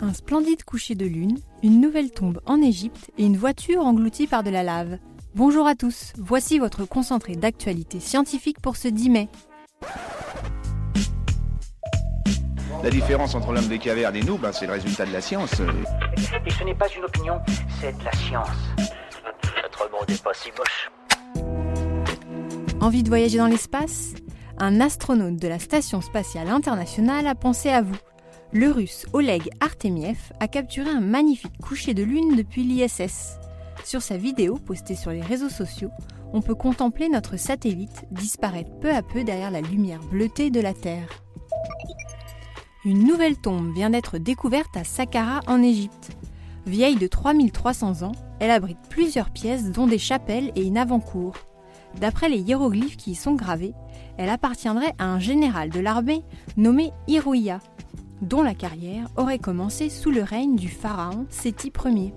Un splendide coucher de lune, une nouvelle tombe en Égypte et une voiture engloutie par de la lave. Bonjour à tous, voici votre concentré d'actualité scientifique pour ce 10 mai. La différence entre l'homme des cavernes et nous, c'est le résultat de la science. Et ce n'est pas une opinion, c'est de la science. Notre monde n'est pas si moche. Envie de voyager dans l'espace ? Un astronaute de la Station spatiale internationale a pensé à vous. Le russe Oleg Artemiev a capturé un magnifique coucher de lune depuis l'ISS. Sur sa vidéo postée sur les réseaux sociaux, on peut contempler notre satellite disparaître peu à peu derrière la lumière bleutée de la Terre. Une nouvelle tombe vient d'être découverte à Saqqara en Égypte. Vieille de 3300 ans, elle abrite plusieurs pièces dont des chapelles et une avant-cour. D'après les hiéroglyphes qui y sont gravés, elle appartiendrait à un général de l'armée nommé Hiruya, dont la carrière aurait commencé sous le règne du pharaon Séti Ier.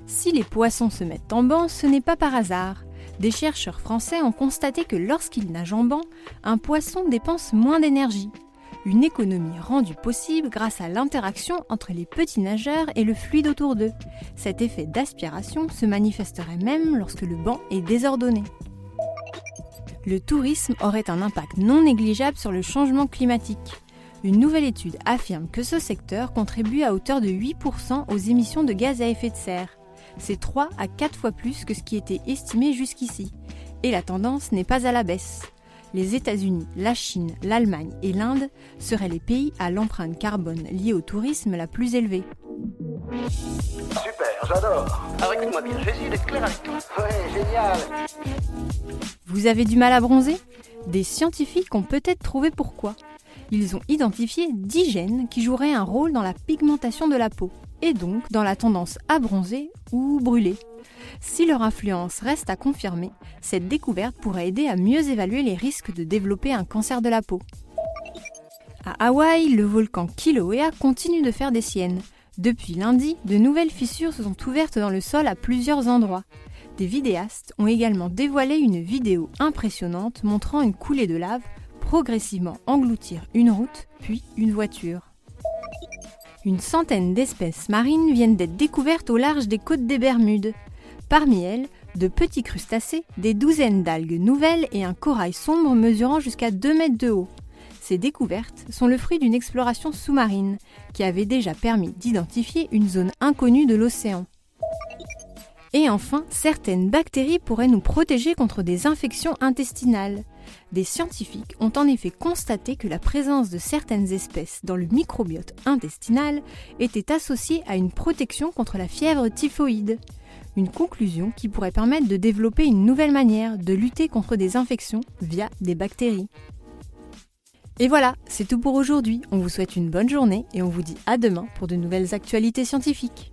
Si les poissons se mettent en banc, ce n'est pas par hasard. Des chercheurs français ont constaté que lorsqu'ils nagent en banc, un poisson dépense moins d'énergie. Une économie rendue possible grâce à l'interaction entre les petits nageurs et le fluide autour d'eux. Cet effet d'aspiration se manifesterait même lorsque le banc est désordonné. Le tourisme aurait un impact non négligeable sur le changement climatique. Une nouvelle étude affirme que ce secteur contribue à hauteur de 8% aux émissions de gaz à effet de serre. C'est 3 à 4 fois plus que ce qui était estimé jusqu'ici. Et la tendance n'est pas à la baisse. Les États-Unis, la Chine, l'Allemagne et l'Inde seraient les pays à l'empreinte carbone liée au tourisme la plus élevée. Super, j'adore. Alors écoute-moi bien, je vais essayer d'être clair avec toi. Ouais, génial. Vous avez du mal à bronzer ? Des scientifiques ont peut-être trouvé pourquoi. Ils ont identifié 10 gènes qui joueraient un rôle dans la pigmentation de la peau, et donc dans la tendance à bronzer ou brûler. Si leur influence reste à confirmer, cette découverte pourrait aider à mieux évaluer les risques de développer un cancer de la peau. À Hawaï, le volcan Kilauea continue de faire des siennes. Depuis lundi, de nouvelles fissures se sont ouvertes dans le sol à plusieurs endroits. Des vidéastes ont également dévoilé une vidéo impressionnante montrant une coulée de lave progressivement engloutir une route, puis une voiture. Une centaine d'espèces marines viennent d'être découvertes au large des côtes des Bermudes. Parmi elles, de petits crustacés, des douzaines d'algues nouvelles et un corail sombre mesurant jusqu'à 2 mètres de haut. Ces découvertes sont le fruit d'une exploration sous-marine qui avait déjà permis d'identifier une zone inconnue de l'océan. Et enfin, certaines bactéries pourraient nous protéger contre des infections intestinales. Des scientifiques ont en effet constaté que la présence de certaines espèces dans le microbiote intestinal était associée à une protection contre la fièvre typhoïde. Une conclusion qui pourrait permettre de développer une nouvelle manière de lutter contre des infections via des bactéries. Et voilà, c'est tout pour aujourd'hui. On vous souhaite une bonne journée et on vous dit à demain pour de nouvelles actualités scientifiques.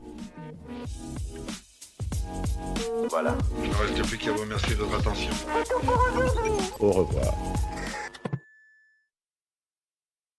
Voilà. Il ne reste plus qu'à vous remercier de votre attention. Au revoir.